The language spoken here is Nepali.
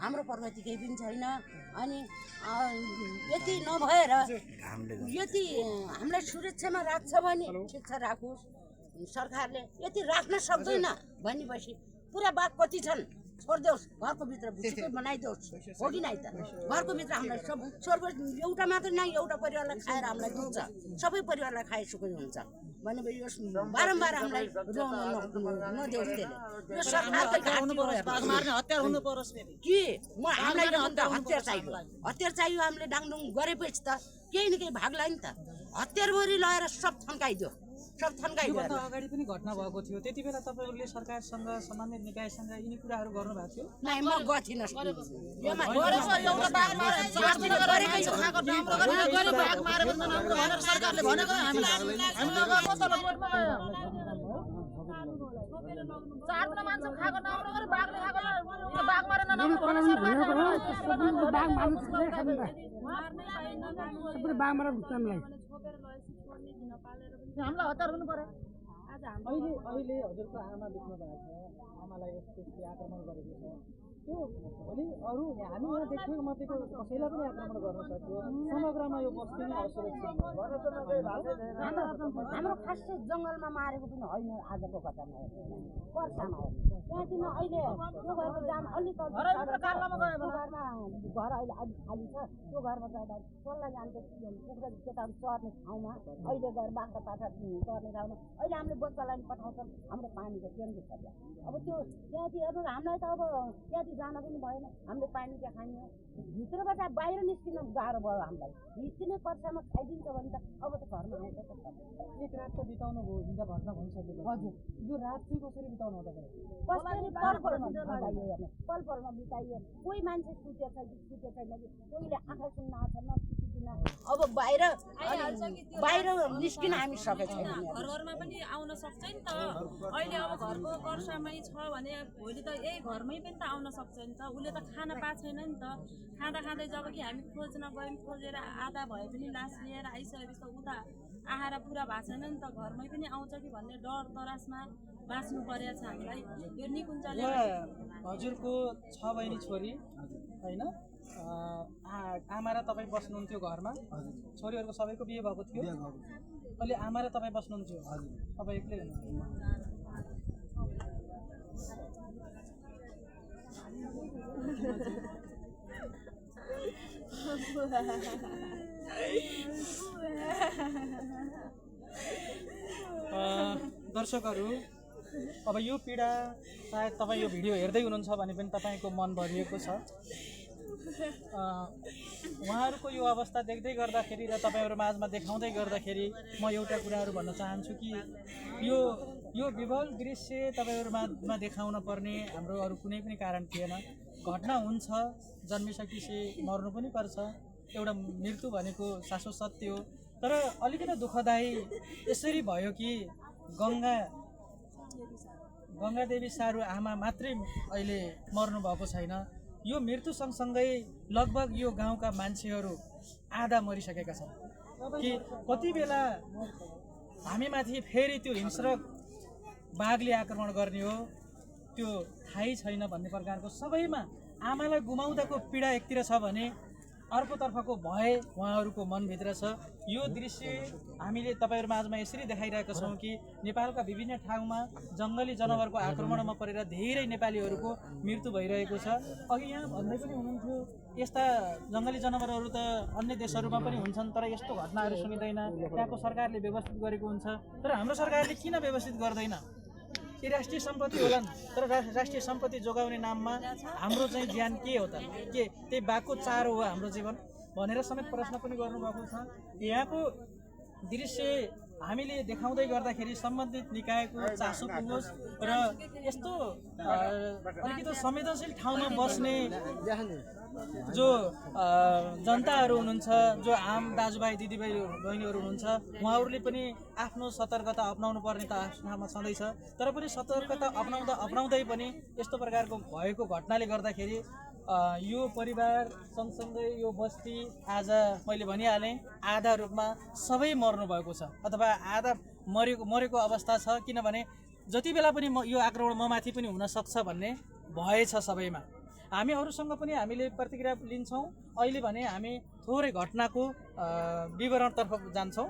हाम्रो प्रगति केही पनि छैन। अनि यति नभएर यति हामीलाई सुरक्षामा राख्छ भने ठिक छ राखोस्, सरकारले यति राख्न सक्दैन भनेपछि पुरा बाघ कति छन् छोडिदेओस्, घरको भित्र भुसुकै बनाइदेओस्, हो कि नै त? घरको भित्र हामीलाई सब सर्व एउटा मात्रै नै एउटा परिवारलाई खाएर हामीलाई दुख्छ, सबै परिवारलाई खाएसुकै हुन्छ भनेपछि यो बारम्बार हामीलाई नदेओस् त्यसले। यो सरकारकै हतियार हुनु परोस् कि हामीलाई हतियार चाहियो, हतियार चाहियो। हामीले डाङडुङ गरेपछि त केही न केही भाग लाग्यो नि त। हतियारभरि लगाएर सब थन्काइदियो, सब थन्काइदियो। अगाडि पनि घटना भएको थियो, त्यति बेला तपाईँहरूले सरकारसँग सम्बन्धित निकायसँग यिनी कुराहरू गर्नुभएको थियो? नै म गथिनँ। हामीलाई हतार हुनु पर्यो। अहिले हजुरको आमा देख्नु भएको छ, आमालाई यस्तो आक्रमण गरेको छ, त्यो भोलि अरू हामी यहाँ देखेको मात्रै कसैलाई पनि आक्रमण गर्न सक्यो। समग्रमा यो बस्ती नै असुरक्षित हाम्रो खासै जङ्गलमा मारेको पनि होइन। आजको घटना वर्षामा त्यहाँदेखि अहिले त्यो घरको जाम अलिक घर अहिले अलिक खाली छ। त्यो घरमा जाँदा चल्ला जान्छ कुखुरा केटाहरू चर्ने ठाउँमा, अहिले गएर बाख्रा पाठा चर्ने ठाउँमा अहिले हामीले बच्चालाई पठाउँछौँ। हाम्रो पानीको ट्याङ्की छ। अब त्यो त्यहाँदेखि हेर्नु हामीलाई त अब त्यहाँदेखि जान पनि भएन। हामीले पानी त्यहाँ खाने भित्रबाट बाहिर निस्किन गाह्रो भयो हामीलाई। निस्किने पर्सामा खाइदिन्छ भने त अब त घरमा आउँछ। एक रात त बिताउनु भयो, हिजो घटना भइसकेको। हजुर, यो रात चाहिँ कसरी बिताउनु हो तपाईँ? कसरी पलपलमा बिताइयो, हेर्नु पलपलमा बिताइयो। कोही मान्छे सुतेको छैन कि कोहीले आँखा सुन्न आउँछ न सुतिदिन। अब बाहिर निस्किन हामी सकेको छैन। घर घरमा पनि आउन सक्छ नि त। अहिले अब घरको कर्सामै छ भने भोलि त यही घरमै पनि त आउन सक्छ नि त। उसले त खान पाएको छैन नि त। खाँदै जब कि हामी खोज्न गयौँ, खोजेर आधा भए पनि लास लिएर आइसकेपछि त उता आहारा पुरा भएको छैन नि त। घरमै पनि आउँछ कि भन्ने डर तरासमा बाँच्नु परेको छ हामीलाई। यो निकुञ्जले हजुरको 6 बहिनी छोरी होइन, आमा र तपाईँ बस्नुहुन्थ्यो घरमा, छोरीहरूको सबैको बिहे भएको थियो। अहिले आमा र तपाईँ बस्नुहुन्थ्यो, तपाईँ एक्लै हुनुहुन्थ्यो। दर्शकहरू, अब यो पीडा सायद तपाईँ यो भिडियो हेर्दै हुनुहुन्छ भने पनि तपाईँको मन भरिएको छ। उहाँहरूको यो अवस्था देख्दै गर्दाखेरि र तपाईँहरू माझमा देखाउँदै गर्दाखेरि म एउटा कुराहरू भन्न चाहन्छु कि यो विभल दृश्य तपाईँहरूमा देखाउन पर्ने हाम्रो अरू कुनै पनि कारण थिएन। घटना हुन्छ, जन्मिसकेपछि मर्नु पनि पर्छ, एउटा मृत्यु भनेको शाश्वत सत्य हो। तर अलिकति दुःखदायी यसरी भयो कि गङ्गा देवी सारू आमा मात्रै अहिले मर्नु भएको छैन। यो मृत्यु सँगसँगै लगभग यो गाउँका मान्छेहरू आधा मरिसकेका छन्। कि कति बेला हामीमाथि फेरि त्यो हिंस्रक बाघले आक्रमण गर्ने हो त्यो थाहै छैन भन्ने प्रकारको सबैमा आमालाई गुमाउँदाको पीडा एकतिर छ भने अर्कोतर्फको भय उहाँहरूको मनभित्र छ। यो दृश्य हामीले तपाईँहरू माझमा यसरी देखाइरहेका छौँ कि नेपालका विभिन्न ठाउँमा जङ्गली जनावरको आक्रमणमा परेर धेरै नेपालीहरूको मृत्यु भइरहेको छ। अघि यहाँ भन्दै पनि हुनुहुन्थ्यो यस्ता जङ्गली जनावरहरू त अन्य देशहरूमा पनि हुन्छन्, तर यस्तो घटनाहरू सुनिँदैन। त्यहाँको सरकारले व्यवस्थित गरेको हुन्छ, तर हाम्रो सरकारले किन व्यवस्थित गर्दैन? यी राष्ट्रिय सम्पत्ति होलान्, तर राष्ट्रिय सम्पत्ति जोगाउने नाममा हाम्रो चाहिँ ज्यान के हो त? के त्यही बाघको चारो हो हाम्रो जीवन भनेर समेत प्रश्न पनि गर्नुभएको छ। यहाँको दृश्य हामीले देखाउँदै गर्दाखेरि सम्बन्धित निकायको चासो पुगोस् र यस्तो अलिकति संवेदनशील ठाउँमा बस्ने जो जनताहरू हुनुहुन्छ, जो आम दाजुभाइ दिदीबहिनीहरू हुनुहुन्छ, उहाँहरूले पनि आफ्नो सतर्कता अपनाउनु पर्ने त आफ्नो ठाउँमा छँदैछ। तर पनि सतर्कता अपनाउँदै पनि यस्तो प्रकारको भएको घटनाले गर्दाखेरि यो परिवार सँगसँगै यो बस्ती आज मैले भनिहालेँ आधा रूपमा सबै मर्नु भएको छ अथवा आधा मरेको अवस्था छ। किनभने जति बेला पनि यो आक्रमण ममाथि पनि हुन सक्छ भन्ने भय छ सबैमा। हामी अरूसँग पनि हामीले प्रतिक्रिया लिन्छौँ। अहिले भने हामी थोरै घटनाको विवरणतर्फ जान्छौँ।